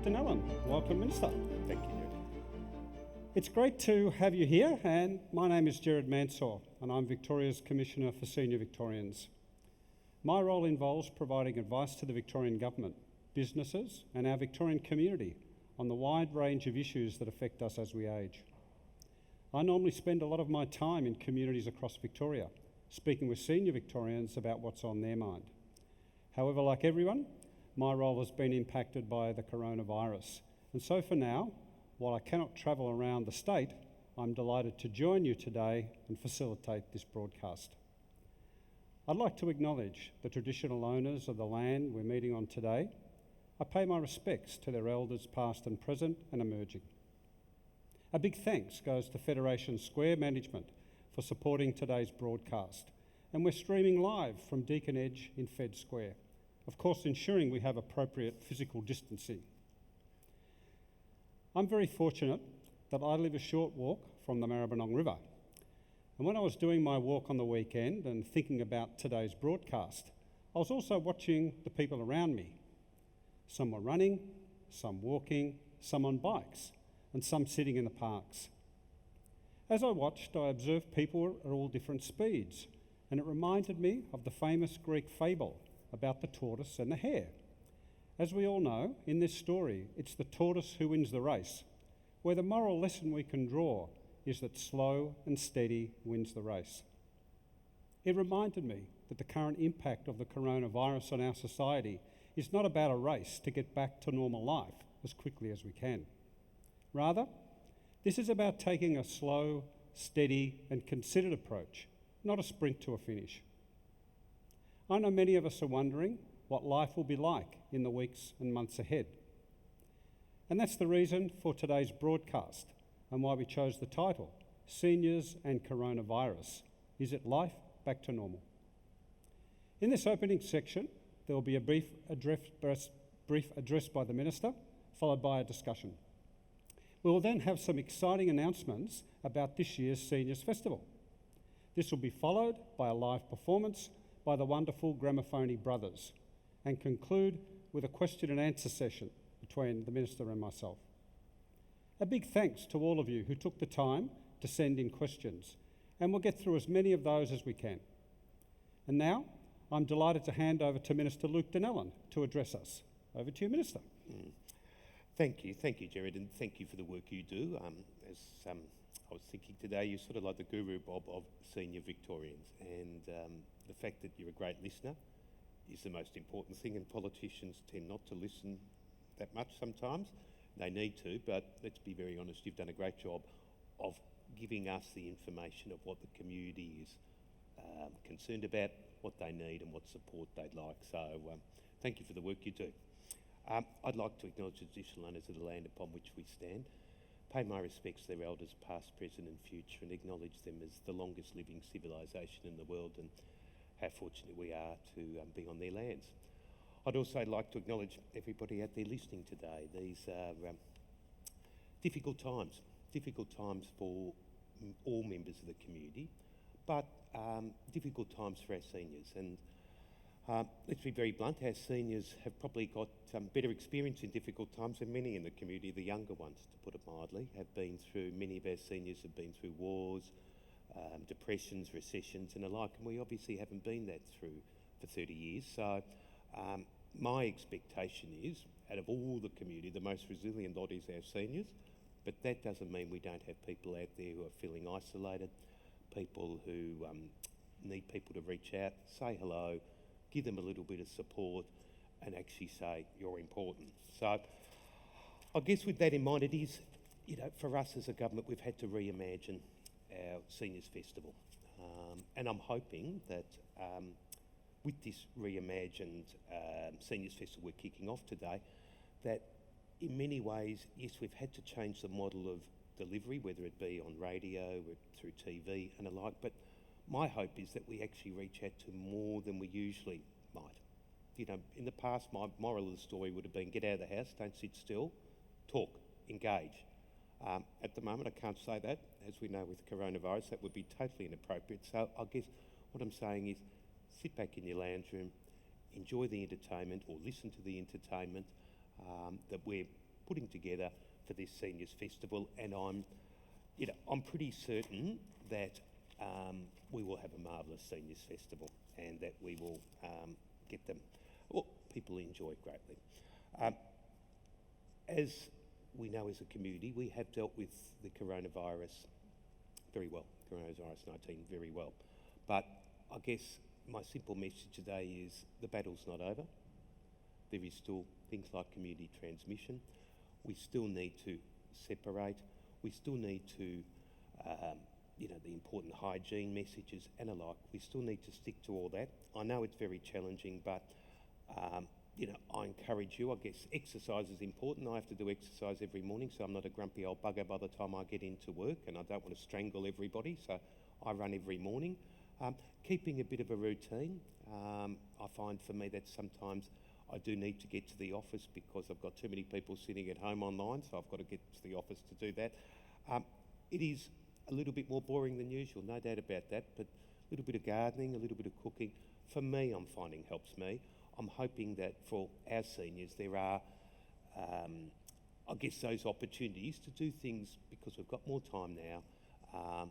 Donnellan. Welcome, Minister. Thank you, Gerard. It's great to have you here, and my name is Gerard Mansour, and I'm Victoria's Commissioner for Senior Victorians. My role involves providing advice to the Victorian Government, businesses, and our Victorian community on the wide range of issues that affect us as we age. I normally spend a lot of my time in communities across Victoria, speaking with senior Victorians about what's on their mind. However, like everyone, my role has been impacted by the coronavirus. And so for now, while I cannot travel around the state, I'm delighted to join you today and facilitate this broadcast. I'd like to acknowledge the traditional owners of the land we're meeting on today. I pay my respects to their elders past and present and emerging. A big thanks goes to Federation Square Management for supporting today's broadcast. And we're streaming live from Deakin Edge in Fed Square, of course ensuring we have appropriate physical distancing. I'm very fortunate that I live a short walk from the Melburnians River. And when I was doing my walk on the weekend and thinking about today's broadcast, I was also watching the people around me. Some were running, some walking, some on bikes, and some sitting in the parks. As I watched, I observed people at all different speeds, and it reminded me of the famous Greek fable about the tortoise and the hare. As we all know, in this story, it's the tortoise who wins the race, where the moral lesson we can draw is that slow and steady wins the race. It reminded me that the current impact of the coronavirus on our society is not about a race to get back to normal life as quickly as we can. Rather, this is about taking a slow, steady and considered approach, not a sprint to a finish. I know many of us are wondering what life will be like in the weeks and months ahead. And that's the reason for today's broadcast and why we chose the title, Seniors and Coronavirus. Is it life back to normal? In this opening section, there will be a brief address by the Minister, followed by a discussion. We will then have some exciting announcements about this year's Seniors Festival. This will be followed by a live performance by the wonderful Gramophone Brothers and conclude with a question and answer session between the Minister and myself. A big thanks to all of you who took the time to send in questions, and we'll get through as many of those as we can. And now, I'm delighted to hand over to Minister Luke Donnellan to address us. Over to you, Minister. Thank you, Gerard, and thank you for the work you do. As I was thinking today, you're sort of like the guru Bob of senior Victorians, and the fact that you're a great listener is the most important thing, and politicians tend not to listen that much sometimes. They need to, but let's be very honest, you've done a great job of giving us the information of what the community is concerned about, what they need and what support they'd like. So thank you for the work you do. I'd like to acknowledge the traditional owners of the land upon which we stand, pay my respects to their elders past, present and future, and acknowledge them as the longest living civilisation in the world and how fortunate we are to be on their lands. I'd also like to acknowledge everybody out there listening today. These are difficult times for all members of the community, but difficult times for our seniors. And let's be very blunt, our seniors have probably got better experience in difficult times than many in the community. The younger ones, to put it mildly, many of our seniors have been through wars, depressions, recessions and the like, and we obviously haven't been that through for 30 years. So my expectation is, out of all the community, the most resilient lot is our seniors, but that doesn't mean we don't have people out there who are feeling isolated, people who need people to reach out, say hello, give them a little bit of support and actually say you're important. So I guess with that in mind, it is, for us as a government, we've had to reimagine our Seniors Festival. And I'm hoping that with this reimagined Seniors Festival we're kicking off today, that in many ways, yes, we've had to change the model of delivery, whether it be on radio, or through TV and the like, but my hope is that we actually reach out to more than we usually might. In the past, my moral of the story would have been get out of the house, don't sit still, talk, engage. At the moment, I can't say that. As we know with coronavirus, that would be totally inappropriate. So I guess what I'm saying is sit back in your lounge room, enjoy the entertainment or listen to the entertainment that we're putting together for this Seniors Festival, and I'm pretty certain that we will have a marvellous Seniors Festival, and that we will get them, people enjoy greatly. As we know as a community, we have dealt with the coronavirus very well, coronavirus 19 very well. But I guess my simple message today is the battle's not over. There is still things like community transmission. We still need to separate. We still need to, the important hygiene messages and alike. We still need to stick to all that. I know it's very challenging, but I encourage you. I guess exercise is important. I have to do exercise every morning, so I'm not a grumpy old bugger by the time I get into work, and I don't want to strangle everybody, so I run every morning. Keeping a bit of a routine. I find for me that sometimes I do need to get to the office because I've got too many people sitting at home online, so I've got to get to the office to do that. It is a little bit more boring than usual, no doubt about that, but a little bit of gardening, a little bit of cooking, for me, I'm finding helps me. I'm hoping that for our seniors there are, those opportunities to do things because we've got more time now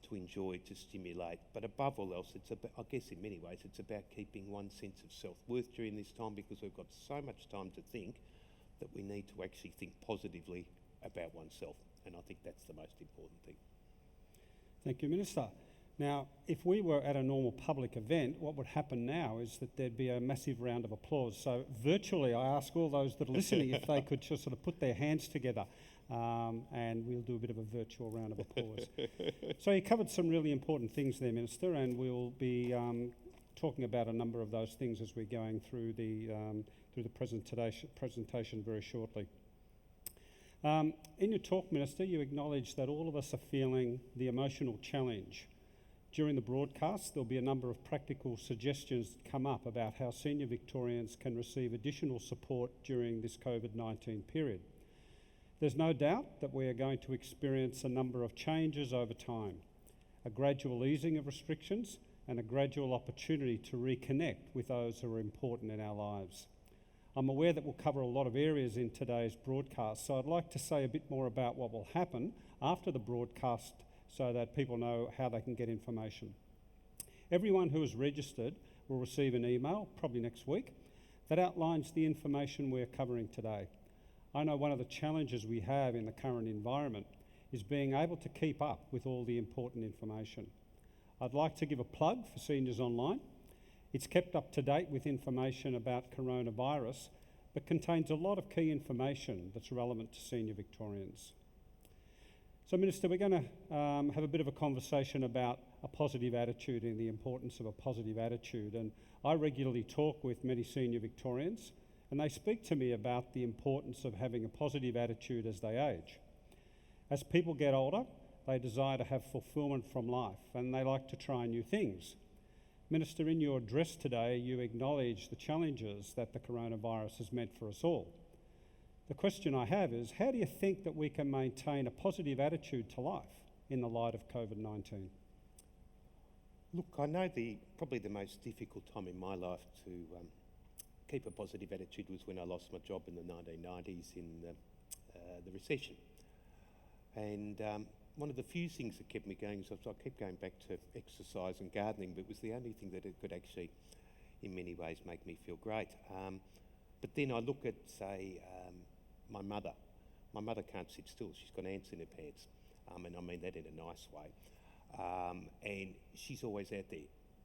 to enjoy, to stimulate. But above all else, in many ways, it's about keeping one sense of self-worth during this time, because we've got so much time to think that we need to actually think positively about oneself. And I think that's the most important thing. Thank you, Minister. Now, if we were at a normal public event, what would happen now is that there'd be a massive round of applause. So virtually, I ask all those that are listening if they could just sort of put their hands together, and we'll do a bit of a virtual round of applause. So you covered some really important things there, Minister, and we'll be talking about a number of those things as we're going through the presentation very shortly. In your talk, Minister, you acknowledged that all of us are feeling the emotional challenge. During the broadcast, there'll be a number of practical suggestions that come up about how senior Victorians can receive additional support during this COVID-19 period. There's no doubt that we are going to experience a number of changes over time, a gradual easing of restrictions and a gradual opportunity to reconnect with those who are important in our lives. I'm aware that we'll cover a lot of areas in today's broadcast, so I'd like to say a bit more about what will happen after the broadcast so that people know how they can get information. Everyone who is registered will receive an email, probably next week, that outlines the information we're covering today. I know one of the challenges we have in the current environment is being able to keep up with all the important information. I'd like to give a plug for Seniors Online. It's kept up to date with information about coronavirus, but contains a lot of key information that's relevant to senior Victorians. So, Minister, we're going to have a bit of a conversation about a positive attitude and the importance of a positive attitude. And I regularly talk with many senior Victorians, and they speak to me about the importance of having a positive attitude as they age. As people get older, they desire to have fulfilment from life, and they like to try new things. Minister, in your address today, you acknowledge the challenges that the coronavirus has meant for us all. The question I have is, how do you think that we can maintain a positive attitude to life in the light of COVID-19? Look, I know probably the most difficult time in my life to keep a positive attitude was when I lost my job in the 1990s in the recession. And one of the few things that kept me going is I kept going back to exercise and gardening, but it was the only thing that it could actually, in many ways, make me feel great. But then I look at, say, my mother. My mother can't sit still. She's got ants in her pants. And I mean that in a nice way. And she's always out there.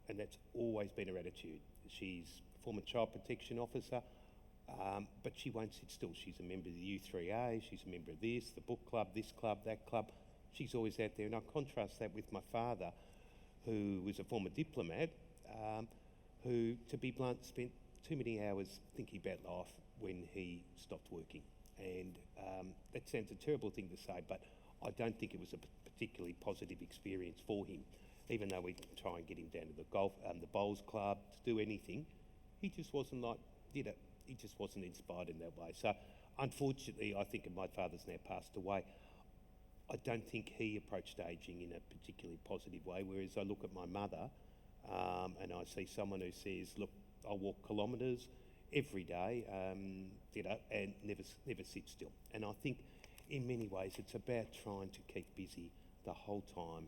And that's always been her attitude. She's a former child protection officer, but she won't sit still. She's a member of the U3A. She's a member of this, the book club, this club, that club. She's always out there. And I contrast that with my father, who was a former diplomat, who, to be blunt, spent too many hours thinking about life when he stopped working. And that sounds a terrible thing to say, but I don't think it was a particularly positive experience for him. Even though we try and get him down to the bowls club to do anything, he just wasn't he just wasn't inspired in that way. So unfortunately, I think my father's now passed away. I don't think he approached ageing in a particularly positive way, whereas I look at my mother and I see someone who says, look, I'll walk kilometres every day, and never sit still. And I think in many ways it's about trying to keep busy the whole time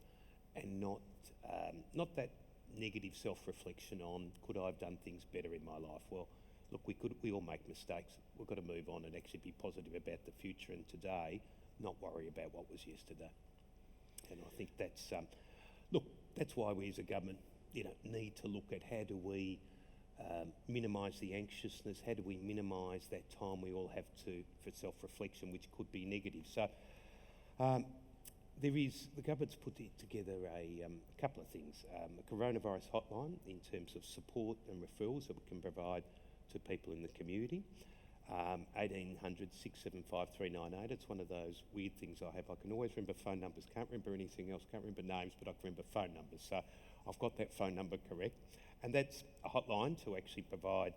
and not that negative self-reflection on could I have done things better in my life. Well, look, we all make mistakes. We've got to move on and actually be positive about the future and today, not worry about what was yesterday. And I think that's that's why we as a government need to look at how do we minimise the anxiousness, how do we minimise that time we all have for self-reflection, which could be negative. So the government's put together a couple of things, a coronavirus hotline in terms of support and referrals that we can provide to people in the community. 1800 675 398. It's one of those weird things I have. I can always remember phone numbers, can't remember anything else, can't remember names, but I can remember phone numbers. So I've got that phone number correct. And that's a hotline to actually provide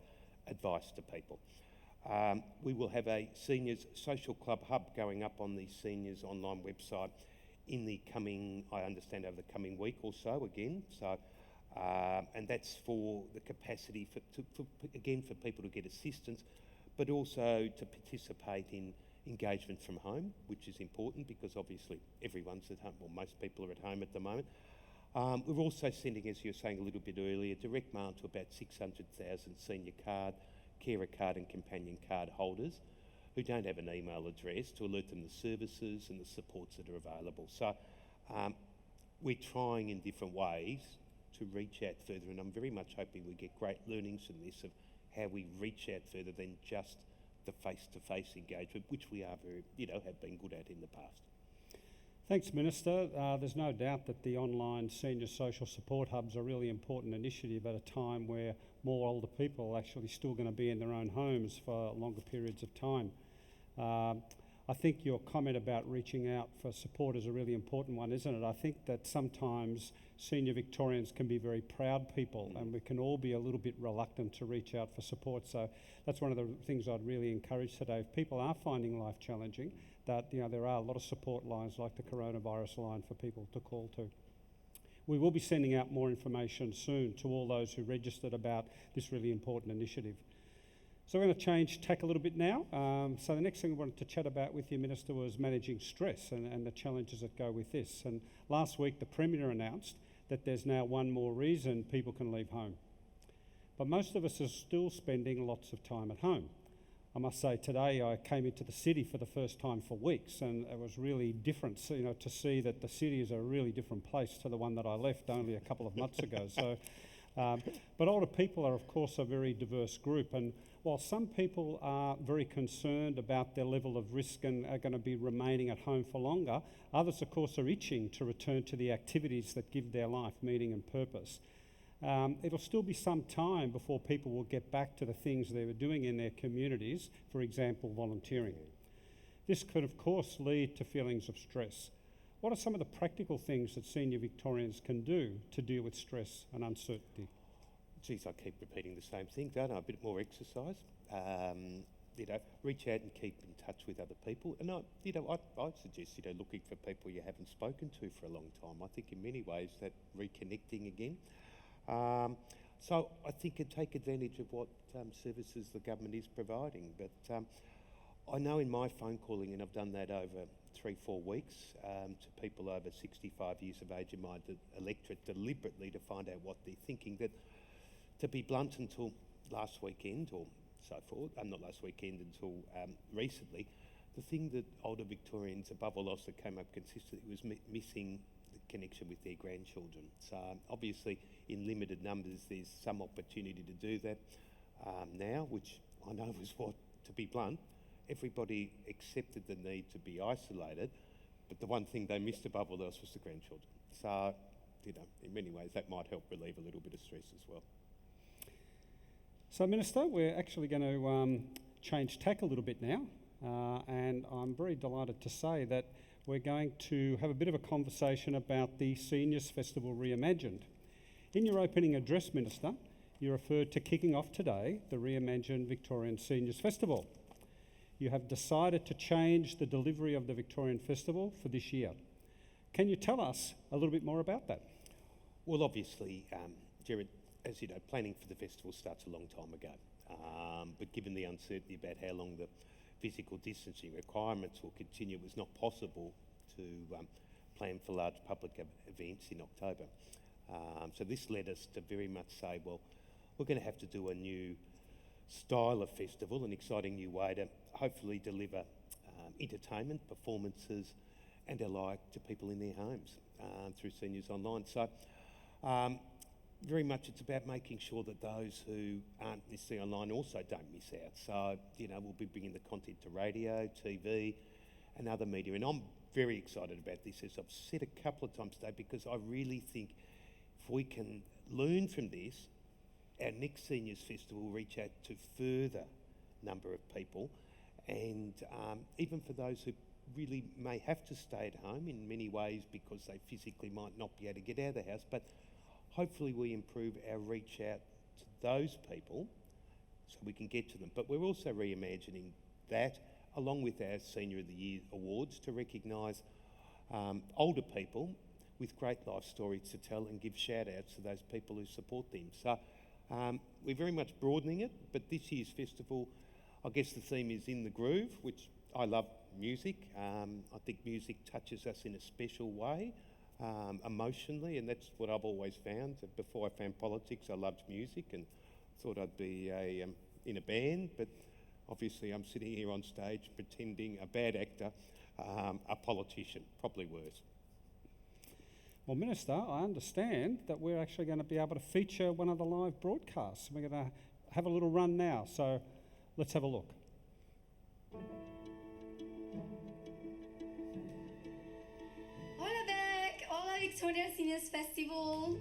advice to people. We will have a Seniors Social Club hub going up on the Seniors online website in the coming, I understand, over the coming week or so again. So, and that's for the capacity for people to get assistance, but also to participate in engagement from home, which is important because obviously everyone's at home, well, most people are at home at the moment. We're also sending, as you were saying a little bit earlier, direct mail to about 600,000 senior card, carer card and companion card holders who don't have an email address to alert them to services and the supports that are available. So we're trying in different ways to reach out further, and I'm very much hoping we get great learnings from this of how we reach out further than just the face-to-face engagement, which we are very, have been good at in the past. Thanks, Minister. There's no doubt that the online senior social support hubs are a really important initiative at a time where more older people are actually still going to be in their own homes for longer periods of time. I think your comment about reaching out for support is a really important one, isn't it? I think that sometimes senior Victorians can be very proud people and we can all be a little bit reluctant to reach out for support. So that's one of the things I'd really encourage today. If people are finding life challenging, that there are a lot of support lines like the coronavirus line for people to call to. We will be sending out more information soon to all those who registered about this really important initiative. So we're going to change tack a little bit now. So the next thing I wanted to chat about with you, Minister, was managing stress and the challenges that go with this. And last week the Premier announced that there's now one more reason people can leave home. But most of us are still spending lots of time at home. I must say today I came into the city for the first time for weeks and it was really different, to see that the city is a really different place to the one that I left only a couple of months ago. So, but older people are of course a very diverse group, and while some people are very concerned about their level of risk and are going to be remaining at home for longer, others of course are itching to return to the activities that give their life meaning and purpose. It'll still be some time before people will get back to the things they were doing in their communities, for example, volunteering. This could, of course, lead to feelings of stress. What are some of the practical things that senior Victorians can do to deal with stress and uncertainty? Geez, I keep repeating the same thing, don't I? A bit more exercise. Reach out and keep in touch with other people. And I'd suggest, looking for people you haven't spoken to for a long time. I think in many ways that reconnecting again. So I think take advantage of what services the government is providing. But I know in my phone calling, and I've done that over 3-4 weeks, to people over 65 years of age in my electorate deliberately to find out what they're thinking, that to be blunt, until last weekend or so forth, not last weekend, until recently, the thing that older Victorians above all else that came up consistently was missing connection with their grandchildren. So obviously in limited numbers there's some opportunity to do that now, which I know was what, to be blunt, everybody accepted the need to be isolated, but the one thing they missed above all else was the grandchildren. So, in many ways that might help relieve a little bit of stress as well. So Minister, we're actually going to change tack a little bit now, and I'm very delighted to say that we're going to have a bit of a conversation about the Seniors Festival Reimagined. In your opening address, Minister, you referred to kicking off today the reimagined Victorian Seniors Festival. You have decided to change the delivery of the Victorian Festival for this year. Can you tell us a little bit more about that? Well, obviously, Gerard, as you know, planning for the festival starts a long time ago. But given the uncertainty about how long the physical distancing requirements will continue, it was not possible to plan for large public events in October. So this led us to very much say, well, we're going to have to do a new style of festival, an exciting new way to hopefully deliver entertainment, performances and the like to people in their homes through Seniors Online. So very much it's about making sure that those who aren't necessarily online also don't miss out. So, we'll be bringing the content to radio, TV and other media. And I'm very excited about this, as I've said a couple of times today, because I really think if we can learn from this, our next Seniors Festival will reach out to further number of people. And even for those who really may have to stay at home in many ways because they physically might not be able to get out of the house, but hopefully we improve our reach out to those people so we can get to them. But we're also reimagining that, along with our Senior of the Year awards, to recognise older people with great life stories to tell and give shout outs to those people who support them. So we're very much broadening it, but this year's festival, I guess the theme is In the Groove, which I love music. I think music touches us in a special way, emotionally, and that's what I've always found. Before I found politics, I loved music and thought I'd be in a band, but obviously I'm sitting here on stage pretending a bad actor, a politician, probably worse. Well, Minister, I understand that we're actually going to be able to feature one of the live broadcasts. We're going to have a little run now, so let's have a look. Hola Beck! Hola Victorian Seniors Festival!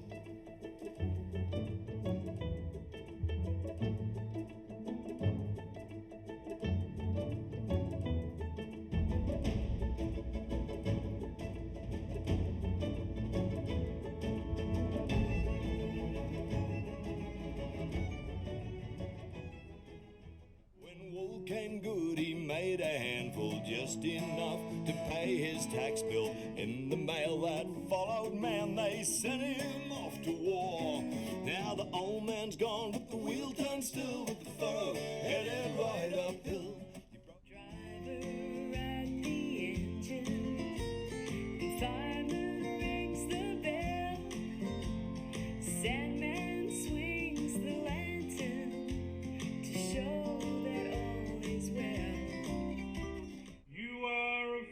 Came good, he made a handful, just enough to pay his tax bill. In the mail that followed, man, they sent him off to war. Now the old man's gone, but the wheel turns still, with the furrow headed right uphill. Driver at the engine, the fireman rings the bell, Sandman swings the lantern to show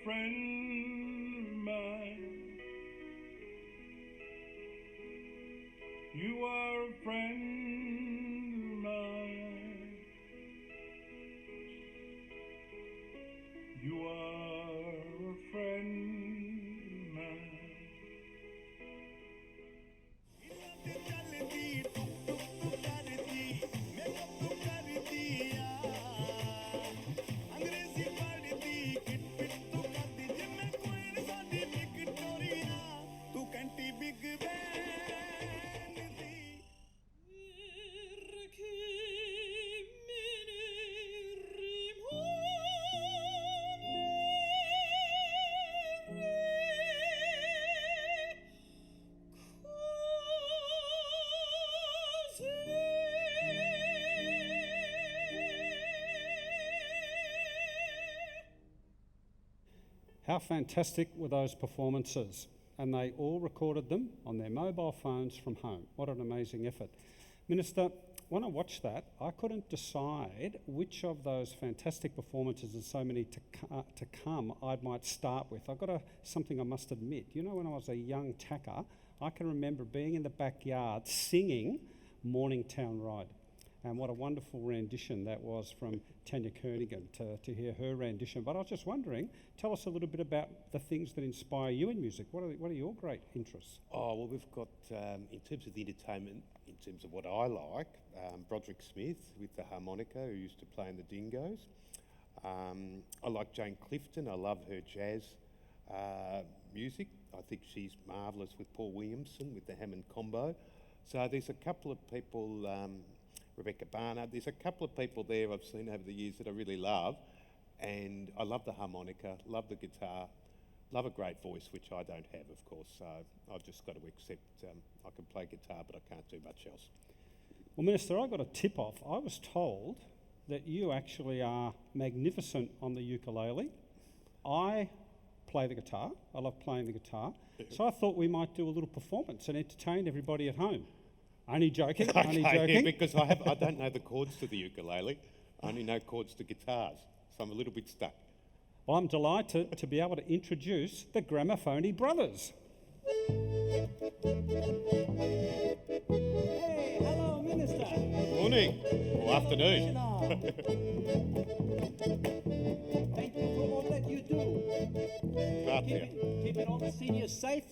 friend of mine. You are a friend of mine. You are a friend of mine. How fantastic were those performances? And they all recorded them on their mobile phones from home. What an amazing effort. Minister, when I watched that, I couldn't decide which of those fantastic performances and so many to come I might start with. I've got something I must admit. When I was a young tacker, I can remember being in the backyard singing Morningtown Ride. And what a wonderful rendition that was from Tanya Kernigan to hear her rendition. But I was just wondering, tell us a little bit about the things that inspire you in music. What are your great interests? Oh, well, we've got, in terms of the entertainment, in terms of what I like, Broderick Smith with the harmonica, who used to play in the Dingoes. I like Jane Clifton. I love her jazz music. I think she's marvellous with Paul Williamson with the Hammond combo. So there's a couple of people... Rebecca Barnard. There's a couple of people there I've seen over the years that I really love, and I love the harmonica, love the guitar, love a great voice, which I don't have, of course, so I've just got to accept I can play guitar, but I can't do much else. Well, Minister, I got a tip off. I was told that you actually are magnificent on the ukulele. I play the guitar. I love playing the guitar. So I thought we might do a little performance and entertain everybody at home. Only joking, only Okay, joking. because I don't know the chords to the ukulele. I only know chords to guitars, so I'm a little bit stuck. Well, I'm delighted to be able to introduce the Gramophone Brothers. Hey, hello, Minister. Morning, or afternoon. Thank you for all that you do. Right there. Keeping all the seniors safe.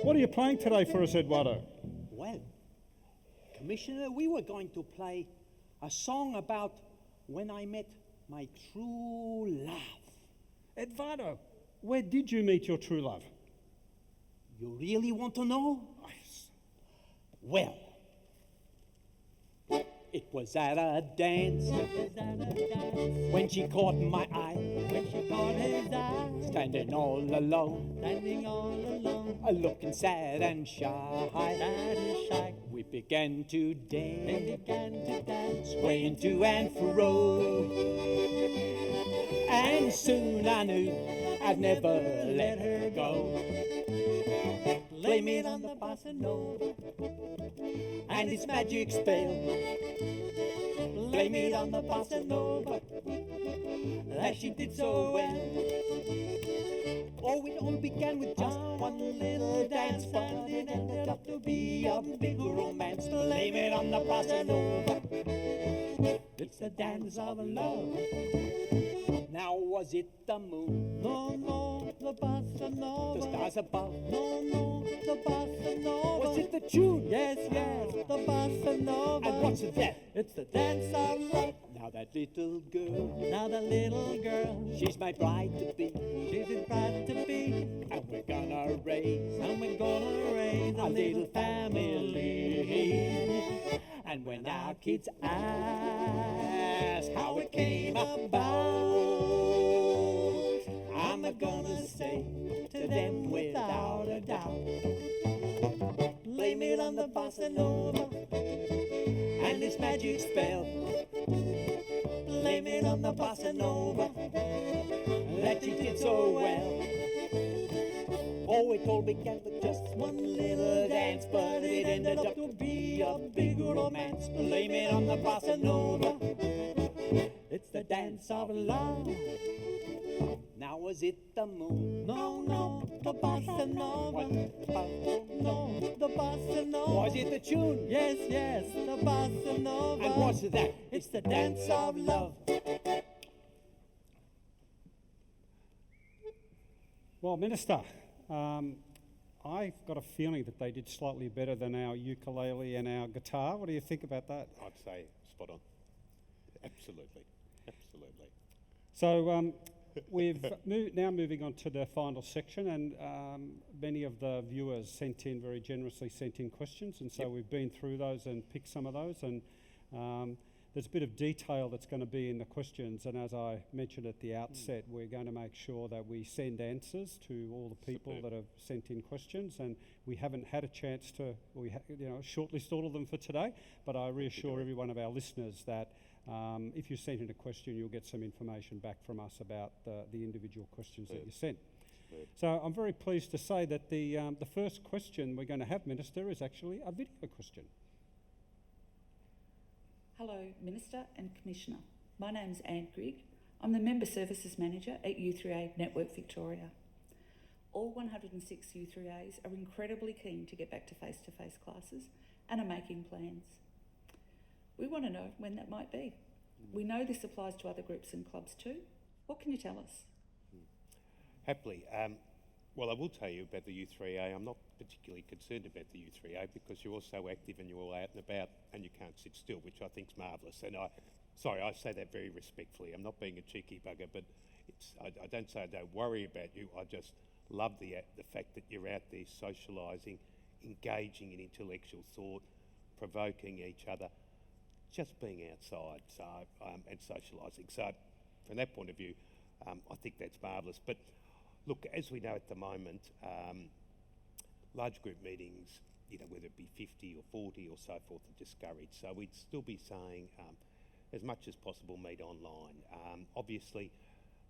What are you playing today for us, Eduardo? Well, Commissioner, we were going to play a song about when I met my true love. Eduardo, where did you meet your true love? You really want to know? Well, it was at a dance when she caught my eye. Standing all alone, looking sad and shy. We began to dance, swaying to and fro. And soon I knew I'd never let her go. Blame it on the bossa nova and its magic spell. Blame it on the bossa nova that she did so well. Oh, it all began with just one little dance, but it ended up to be a big romance. Blame it on the bossa nova. It's the dance of love. Now was it the moon? No, the bossa nova. The stars above? No, the bossa nova. Was it the tune? Yes, the bossa nova. And what's that? It's the dance of love. Now that little girl, she's my bride to be. She's his bride to be. And we're gonna raise a little family. And when our kids ask how it came about, I'm gonna say to them without a doubt, blame it on the bossa nova and its magic spell. Blame it on the bossa nova that you did so well. Oh, it all began with just one little dance, but it ended up to be a big romance. Blame it on the bossa nova. It's the dance of love. Now was it the moon? No, the bossa nova. No, the bossa nova. Was it the tune? Yes, the bossa nova. And what's that? It's the dance of love. Well, Minister, I've got a feeling that they did slightly better than our ukulele and our guitar. What do you think about that? I'd say spot on. Absolutely. So we've now moving on to the final section, and many of the viewers very generously sent in questions, and so we've been through those and picked some of those, and there's a bit of detail that's going to be in the questions, and as I mentioned at the outset, we're going to make sure that we send answers to all the people that have sent in questions, and we haven't had a chance to shortlist all of them for today, but I reassure every one of our listeners that if you sent in a question, you'll get some information back from us about the individual questions that you sent. So I'm very pleased to say that the first question we're going to have, Minister, is actually a video question. Hello, Minister and Commissioner. My name's Anne Grigg. I'm the Member Services Manager at U3A Network Victoria. All 106 U3As are incredibly keen to get back to face-to-face classes and are making plans. We want to know when that might be. We know this applies to other groups and clubs too. What can you tell us? Happily. Well, I will tell you about the U3A. I'm not particularly concerned about the U3A because you're all so active and you're all out and about and you can't sit still, which I think is marvellous. And I say that very respectfully. I'm not being a cheeky bugger, but I don't say I don't worry about you. I just love the fact that you're out there socialising, engaging in intellectual thought, provoking each other, just being outside and socialising. So from that point of view, I think that's marvellous. But look, as we know at the moment, large group meetings whether it be 50 or 40 or so forth, are discouraged. So we'd still be saying, as much as possible, meet online. Obviously,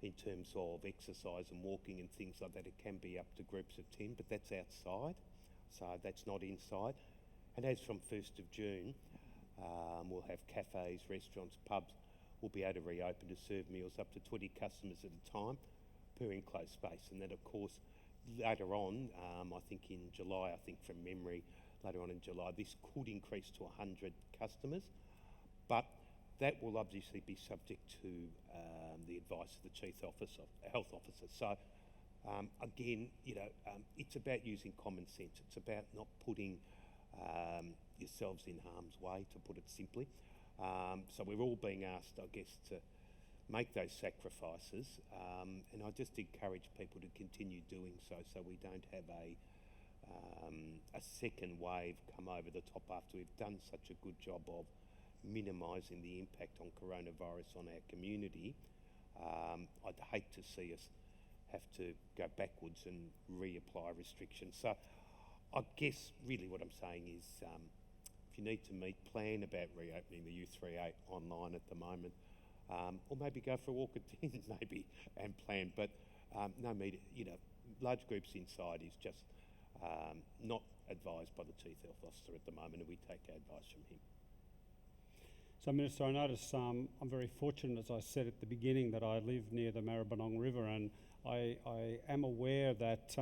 in terms of exercise and walking and things like that, it can be up to groups of 10, but that's outside, so that's not inside. And as from 1st of June, we'll have cafes, restaurants, pubs will be able to reopen to serve meals up to 20 customers at a time per enclosed space. And then, of course, later on, I think in July, from memory, later on in July, this could increase to 100 customers, but that will obviously be subject to the advice of the Chief Health Officer. So, again, it's about using common sense. It's about not putting yourselves in harm's way, to put it simply. So we're all being asked, I guess, to make those sacrifices, and I just encourage people to continue doing so we don't have a second wave come over the top after we've done such a good job of minimising the impact on coronavirus on our community. I'd hate to see us have to go backwards and reapply restrictions. So I guess really what I'm saying is, if you need to meet, plan about reopening the U38 online at the moment, or maybe go for a walk at 10 maybe and plan, but no meeting, large groups inside is just not advised by the Chief Health Officer at the moment, and we take our advice from him. So, Minister, I notice I'm very fortunate, as I said at the beginning, that I live near the Maribyrnong River, and I am aware that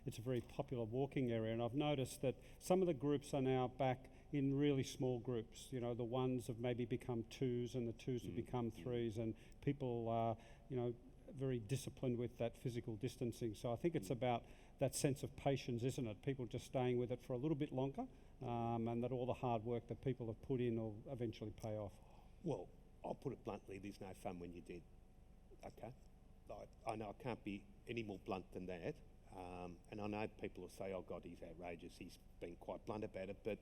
it's a very popular walking area, and I've noticed that some of the groups are now back in really small groups. The ones have maybe become twos, and the twos have become threes, and people are, very disciplined with that physical distancing. So I think it's about that sense of patience, isn't it? People just staying with it for a little bit longer, and that all the hard work that people have put in will eventually pay off. Well, I'll put it bluntly, there's no fun when you're dead, okay? I know I can't be any more blunt than that, and I know people will say, oh God, he's outrageous, he's been quite blunt about it, but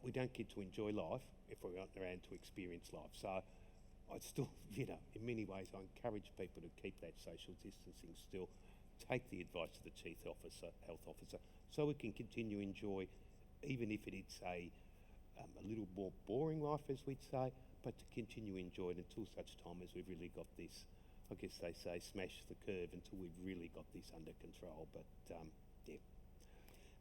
we don't get to enjoy life if we're not around to experience life. So I still, in many ways, I encourage people to keep that social distancing still, take the advice of the Chief Health Officer, so we can continue to enjoy, even if it's a little more boring life, as we'd say, but to continue to enjoy it until such time as we've really got this, I guess they say, smash the curve, until we've really got this under control. But yeah.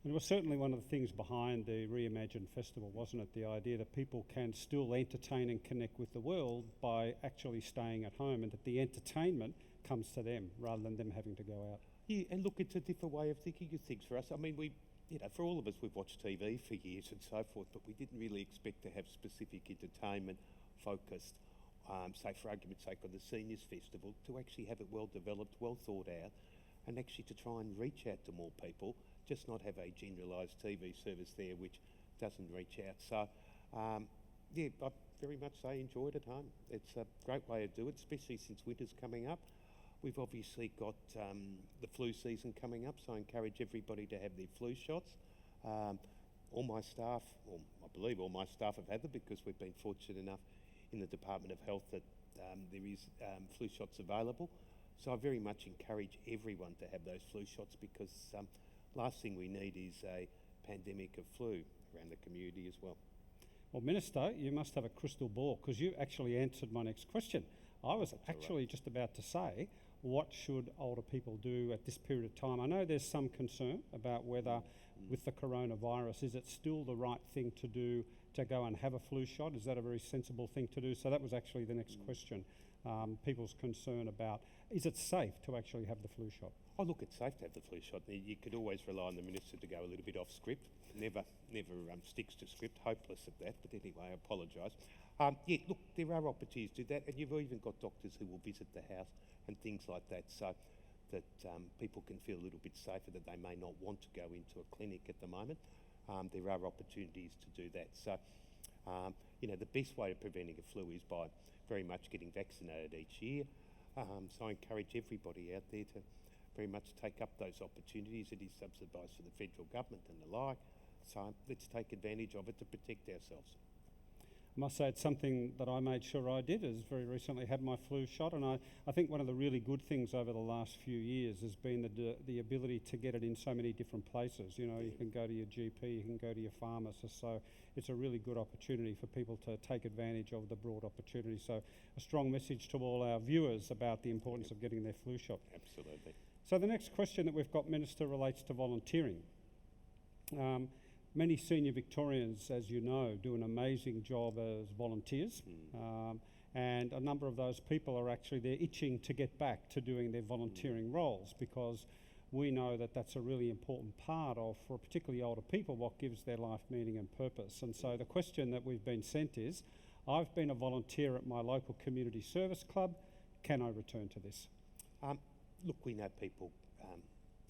And it was certainly one of the things behind the Reimagined Festival, wasn't it? The idea that people can still entertain and connect with the world by actually staying at home, and that the entertainment comes to them rather than them having to go out. Yeah, and look, it's a different way of thinking of things for us. I mean, for all of us, we've watched TV for years and so forth, but we didn't really expect to have specific entertainment focused, say for argument's sake, on the Seniors Festival, to actually have it well developed, well thought out, and actually to try and reach out to more people, just not have a generalised TV service there which doesn't reach out. So, yeah, I very much say enjoy it at home. It's a great way to do it, especially since winter's coming up. We've obviously got the flu season coming up, so I encourage everybody to have their flu shots. All my staff, or I believe all my staff have had them, because we've been fortunate enough in the Department of Health that there is flu shots available. So I very much encourage everyone to have those flu shots, because last thing we need is a pandemic of flu around the community as well. Well, Minister, you must have a crystal ball, because you actually answered my next question. I was actually just about to say, what should older people do at this period of time? I know there's some concern about whether, with the coronavirus, is it still the right thing to do to go and have a flu shot? Is that a very sensible thing to do? So that was actually the next question. People's concern about, is it safe to actually have the flu shot? Oh, look, it's safe to have the flu shot. You could always rely on the Minister to go a little bit off script. Never sticks to script. Hopeless at that. But anyway, I apologise. Yeah, look, there are opportunities to do that, and you've even got doctors who will visit the house and things like that, so that people can feel a little bit safer, that they may not want to go into a clinic at the moment. There are opportunities to do that. So, the best way of preventing a flu is by very much getting vaccinated each year. So I encourage everybody out there to very much take up those opportunities. It is subsidised for the federal government and the like. So let's take advantage of it to protect ourselves. I must say it's something that I made sure I did, as very recently had my flu shot, and I think one of the really good things over the last few years has been the ability to get it in so many different places. You know, you can go to your GP, you can go to your pharmacist, so it's a really good opportunity for people to take advantage of the broad opportunity. So a strong message to all our viewers about the importance of getting their flu shot. Absolutely. So the next question that we've got, Minister, relates to volunteering. Many senior Victorians, as you know, do an amazing job as volunteers, and a number of those people are actually, they're itching to get back to doing their volunteering roles, because we know that that's a really important part of, for particularly older people, what gives their life meaning and purpose. And so the question that we've been sent is, I've been a volunteer at my local community service club, can I return to this? Look, we know people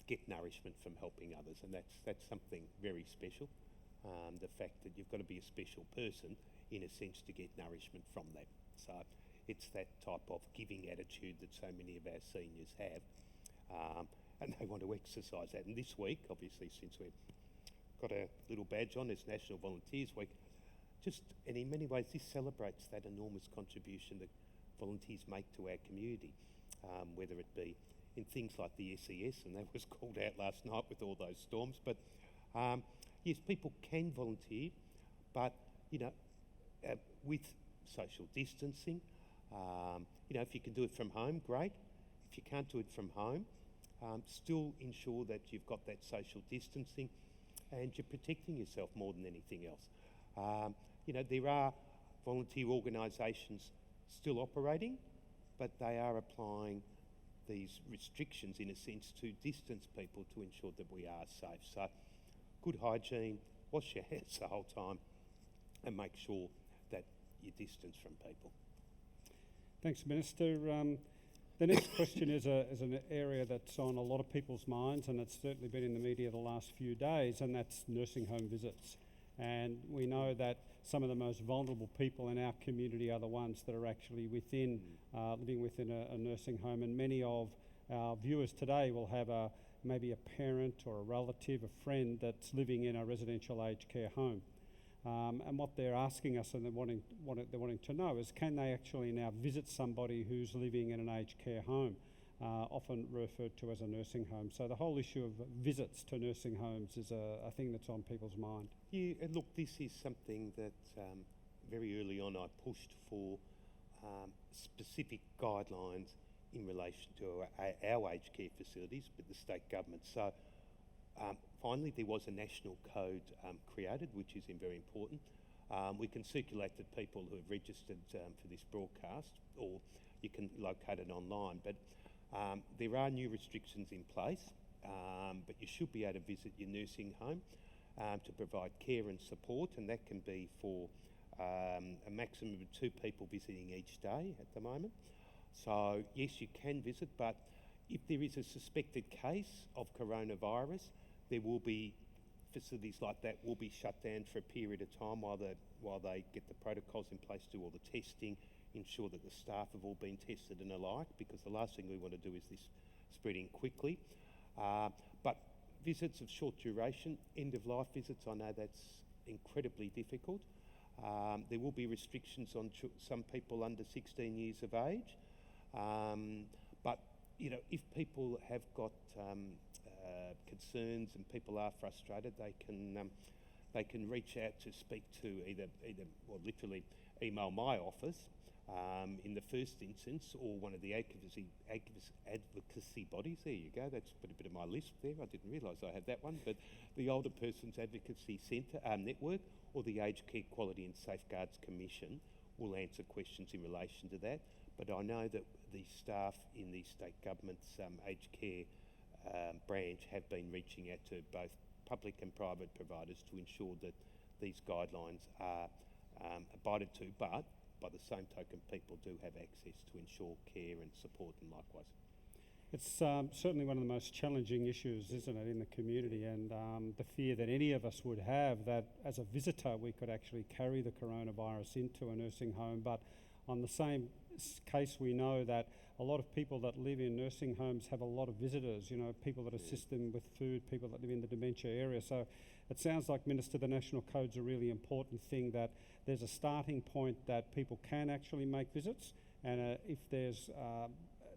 get nourishment from helping others, and that's something very special. The fact that you've got to be a special person, in a sense, to get nourishment from them. So it's that type of giving attitude that so many of our seniors have, and they want to exercise that. And this week, obviously, since we've got our little badge on, it's National Volunteers Week, and in many ways this celebrates that enormous contribution that volunteers make to our community, whether it be in things like the SES, and that was called out last night with all those storms. But yes, people can volunteer, but with social distancing, if you can do it from home, great. If you can't do it from home, still ensure that you've got that social distancing and you're protecting yourself more than anything else. There are volunteer organisations still operating, but they are applying these restrictions, in a sense, to distance people to ensure that we are safe. So good hygiene, wash your hands the whole time, and make sure that you distance from people. Thanks, Minister. The next question is an area that's on a lot of people's minds, and it's certainly been in the media the last few days, and that's nursing home visits. And we know that some of the most vulnerable people in our community are the ones that are actually living within a nursing home. And many of our viewers today will have maybe a parent or a relative, a friend that's living in a residential aged care home. And what they're asking us and they're wanting to know is, can they actually now visit somebody who's living in an aged care home, often referred to as a nursing home. So the whole issue of visits to nursing homes is a thing that's on people's mind. Yeah, and look, this is something that very early on I pushed for specific guidelines in relation to our aged care facilities with the state government. So finally there was a national code created, which is very important. We can circulate to people who have registered for this broadcast, or you can locate it online. But there are new restrictions in place, but you should be able to visit your nursing home to provide care and support, and that can be for a maximum of 2 people visiting each day at the moment. So yes, you can visit, but if there is a suspected case of coronavirus, there will be facilities like that will be shut down for a period of time while they get the protocols in place, do all the testing, ensure that the staff have all been tested and alike, because the last thing we want to do is this spreading quickly. But visits of short duration, end-of-life visits, I know that's incredibly difficult. There will be restrictions on some people under 16 years of age. But, if people have got concerns and people are frustrated, they can reach out to speak to either literally email my office in the first instance, or one of the advocacy bodies. There you go, that's put a bit of my list there. I didn't realise I had that one, but the Older Persons Advocacy Centre Network, or the Aged Care Quality and Safeguards Commission will answer questions in relation to that. But I know that the staff in the state government's aged care branch have been reaching out to both public and private providers to ensure that these guidelines are abided to, but by the same token, people do have access to ensure care and support, and likewise. It's certainly one of the most challenging issues, isn't it, in the community, and the fear that any of us would have that as a visitor we could actually carry the coronavirus into a nursing home. But on the same case, we know that a lot of people that live in nursing homes have a lot of visitors, you know, people that assist them with food, people that live in the dementia area. So it sounds like, Minister, the National Code's a really important thing, that there's a starting point that people can actually make visits, and if there's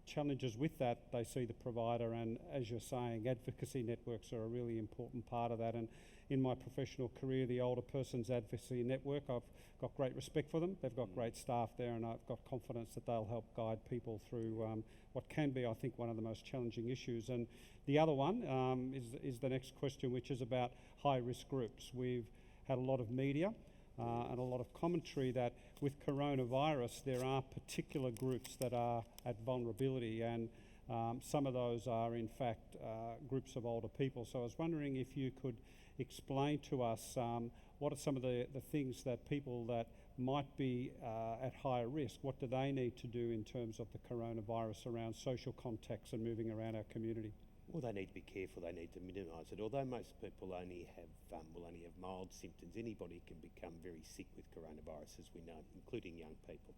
challenges with that, they see the provider, and as you're saying, advocacy networks are a really important part of that. And in my professional career, the Older Persons Advocacy Network, I've got great respect for them. They've got great staff there, and I've got confidence that they'll help guide people through what can be, I think, one of the most challenging issues. And the other one is the next question, which is about high-risk groups. We've had a lot of media and a lot of commentary that with coronavirus there are particular groups that are at vulnerability, and some of those are in fact groups of older people. So I was wondering if you could explain to us what are some of the things that people that might be at higher risk, what do they need to do in terms of the coronavirus around social contacts and moving around our community? Well, they need to be careful. They need to minimise it. Although most people only have will only have mild symptoms, anybody can become very sick with coronavirus, as we know, including young people.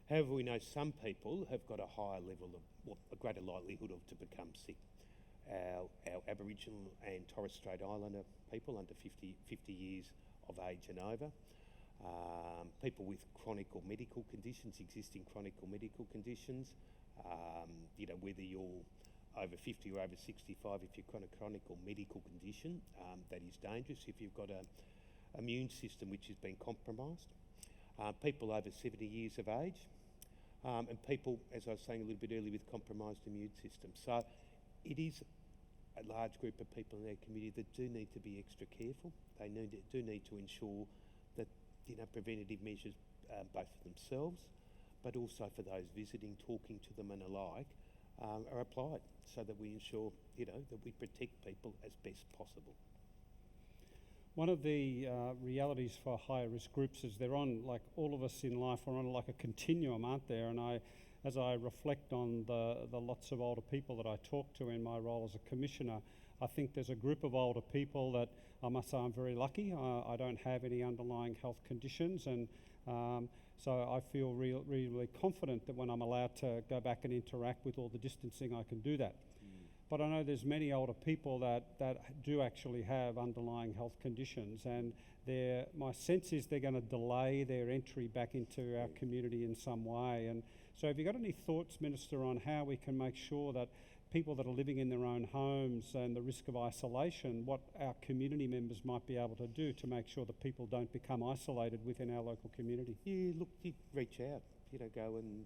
However, we know some people have got a higher level of, well, a greater likelihood of to become sick. Our Aboriginal and Torres Strait Islander people under 50 years of age and over, people with chronic or medical conditions, existing chronic or medical conditions, you know, whether you're over 50 or over 65, if you've got a chronic or medical condition, that is dangerous. If you've got an immune system which has been compromised, people over 70 years of age, and people, as I was saying a little bit earlier, with compromised immune systems. So it is a large group of people in our community that do need to be extra careful. They do need to ensure that, you know, preventative measures, both for themselves, but also for those visiting, talking to them and alike, are applied, so that we ensure, you know, that we protect people as best possible. One of the realities for higher risk groups is they're on, like all of us in life, are on like a continuum, aren't there? And as I reflect on the lots of older people that I talk to in my role as a commissioner, I think there's a group of older people that I must say I'm very lucky. I don't have any underlying health conditions, and so I feel really confident that when I'm allowed to go back and interact with all the distancing, I can do that. But I know there's many older people that do actually have underlying health conditions, and my sense is they're going to delay their entry back into our community in some way. And so have you got any thoughts, Minister, on how we can make sure that people that are living in their own homes and the risk of isolation, what our community members might be able to do to make sure that people don't become isolated within our local community? Yeah, look, you reach out, you know, go and,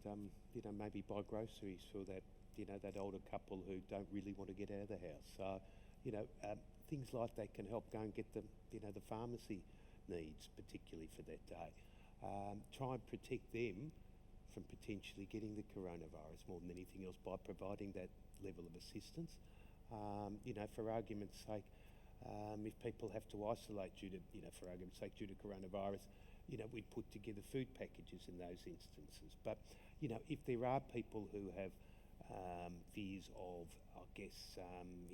you know, maybe buy groceries for that, you know, that older couple who don't really want to get out of the house. So, you know, things like that can help go and get the, you know, the pharmacy needs, particularly for that day. Try and protect them from potentially getting the coronavirus more than anything else by providing that level of assistance. You know, for argument's sake, if people have to isolate due to, you know, for argument's sake, due to coronavirus, you know, we'd put together food packages in those instances. But, you know, if there are people who have fears of, I guess,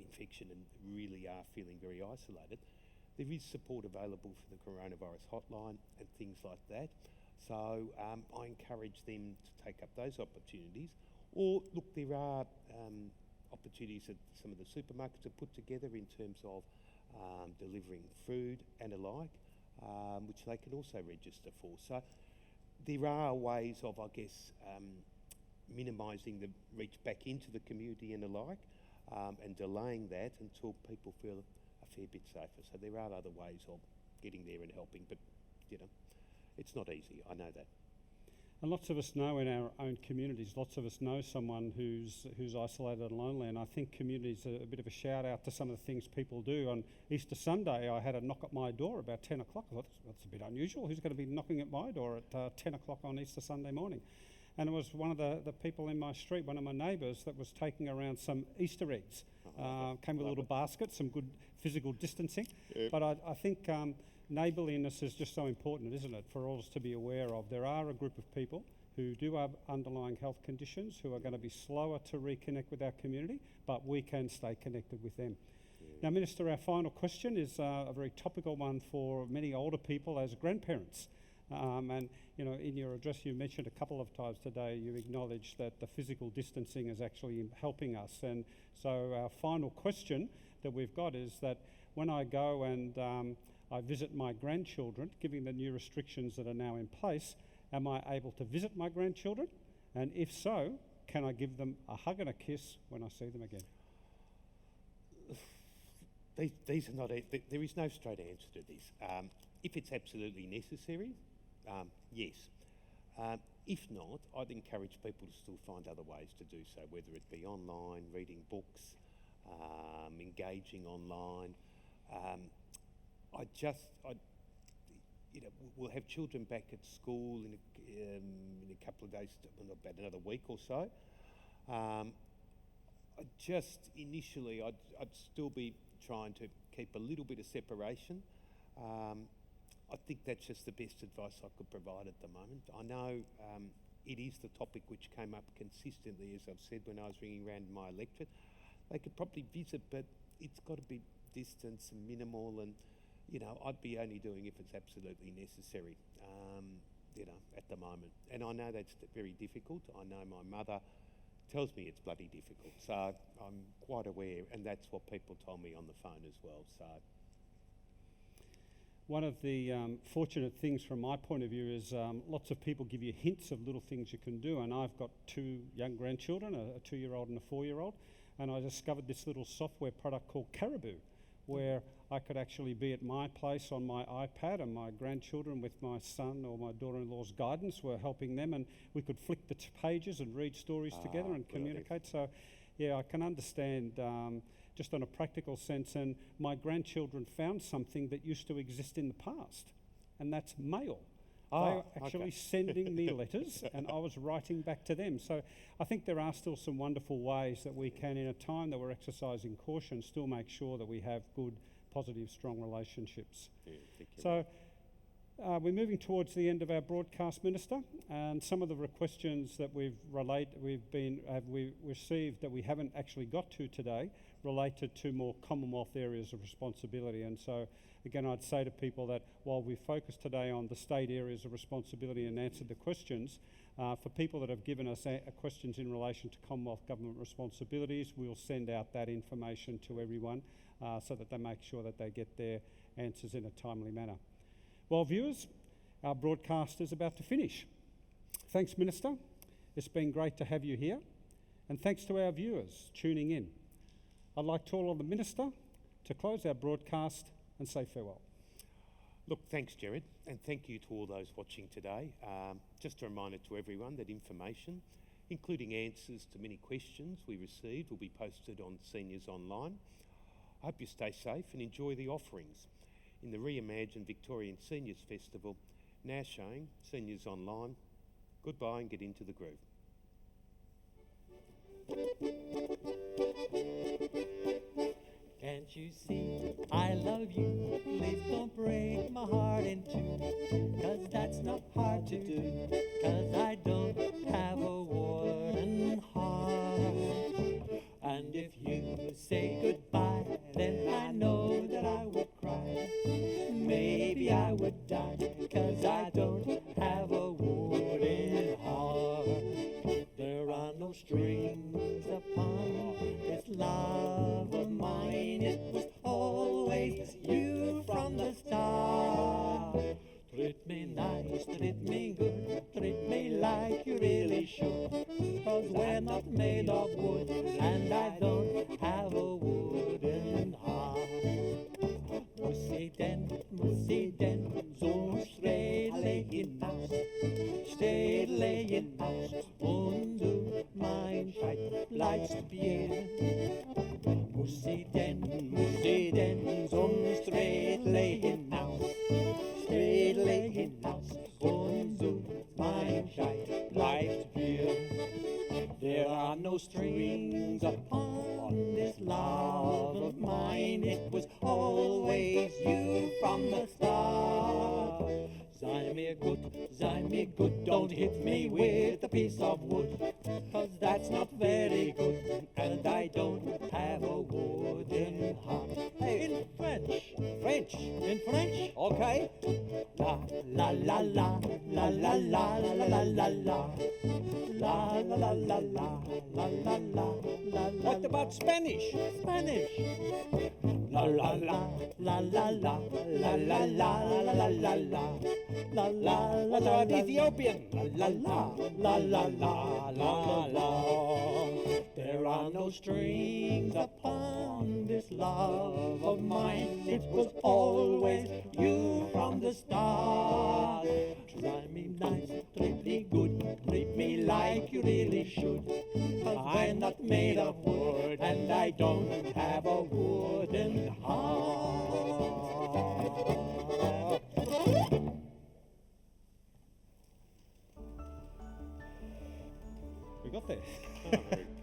infection and really are feeling very isolated, there is support available for the coronavirus hotline and things like that. So I encourage them to take up those opportunities. Or, look, there are opportunities that some of the supermarkets have put together in terms of delivering food and alike, which they can also register for. So there are ways of, I guess, minimising the reach back into the community and alike, and delaying that until people feel a fair bit safer. So there are other ways of getting there and helping, but, you know, it's not easy, I know that. And lots of us know in our own communities, lots of us know someone who's isolated and lonely, and I think communities are a bit of a shout out to some of the things people do. On Easter Sunday, I had a knock at my door about 10 o'clock. I thought, that's a bit unusual. Who's going to be knocking at my door at 10 o'clock on Easter Sunday morning? And it was one of the people in my street, one of my neighbours, that was taking around some Easter eggs. Came with a little basket, some good physical distancing. Yep. But I think neighbourliness is just so important, isn't it, for all us to be aware of. There are a group of people who do have underlying health conditions who are going to be slower to reconnect with our community, but we can stay connected with them. Now, Minister, our final question is a very topical one for many older people as grandparents. And, you know, in your address you mentioned a couple of times today, you acknowledged that the physical distancing is actually helping us. And so our final question that we've got is that when I go and I visit my grandchildren, given the new restrictions that are now in place, am I able to visit my grandchildren? And if so, can I give them a hug and a kiss when I see them again? These are not. There is no straight answer to this. If it's absolutely necessary, yes. If not, I'd encourage people to still find other ways to do so, whether it be online, reading books, engaging online. We'll have children back at school in a couple of days, about another week or so. Initially, I'd still be trying to keep a little bit of separation. I think that's just the best advice I could provide at the moment. I know it is the topic which came up consistently, as I've said, when I was ringing around my electorate. They could probably visit, but it's got to be distance and minimal, and I'd be only doing if it's absolutely necessary, at the moment. And I know that's very difficult. I know my mother tells me it's bloody difficult, so I'm quite aware, and that's what people told me on the phone as well. So, one of the fortunate things from my point of view is lots of people give you hints of little things you can do, and I've got two young grandchildren, a 2-year-old and a 4-year-old, and I discovered this little software product called Caribou, where I could actually be at my place on my iPad, and my grandchildren with my son or my daughter-in-law's guidance were helping them, and we could flick the pages and read stories together and communicate. So, yeah, I can understand just on a practical sense, and my grandchildren found something that used to exist in the past, and that's mail. They were actually sending me letters, and I was writing back to them. So I think there are still some wonderful ways that we can, in a time that we're exercising caution, still make sure that we have good, positive, strong relationships. yeah, thank you. So we're moving towards the end of our broadcast, Minister, and some of the questions that we've received that we haven't actually got to today related to more Commonwealth areas of responsibility. And so again, I'd say to people that while we focus today on the state areas of responsibility and answered the questions, for people that have given us questions in relation to Commonwealth government responsibilities, we'll send out that information to everyone so that they make sure that they get their answers in a timely manner. Well, viewers, our broadcast is about to finish. Thanks, Minister. It's been great to have you here. And thanks to our viewers tuning in. I'd like to call the Minister to close our broadcast and say farewell. Look, thanks, Gerard, and thank you to all those watching today. Just a reminder to everyone that information, including answers to many questions we received, will be posted on Seniors Online. I hope you stay safe and enjoy the offerings in the reimagined Victorian Seniors Festival, now showing Seniors Online. Goodbye and get into the groove. Can't you see I love you? Please don't break my heart in two, 'cause that's not hard to do, 'cause I don't have a wooden heart. And if you say goodbye, then I know that I would cry. Maybe I would die, 'cause I don't have a wooden heart. There are no strings upon this love of mine. It was always you from the start. Treat me nice, treat me good, treat me like you really should, 'cause we're not made of wood, and I don't have a wooden heart. Mussi den, so strähle hinaus, und du, mein Scheit, bleibst hier. Mussi den, so strähle hinaus, und du, mein Scheit, bleibst hier. There are no strings upon this love of mine. It was always you from the start. Sei mir good, don't hit me with a piece of wood, 'cause that's not very good, and I don't have a wooden heart. Hey, in French, okay? La la la la, la la. La la la la la la la la la. What about Spanish? Spanish? La la la la la la la la la la la la. La la. What about Ethiopian? La la la la la la la. There are no strings upon this love of mine. It was always you from the start. Try me nice, treat me good, treat me like you really should. 'Cause I'm not made of wood and I don't have a wooden heart. We got there. Oh, very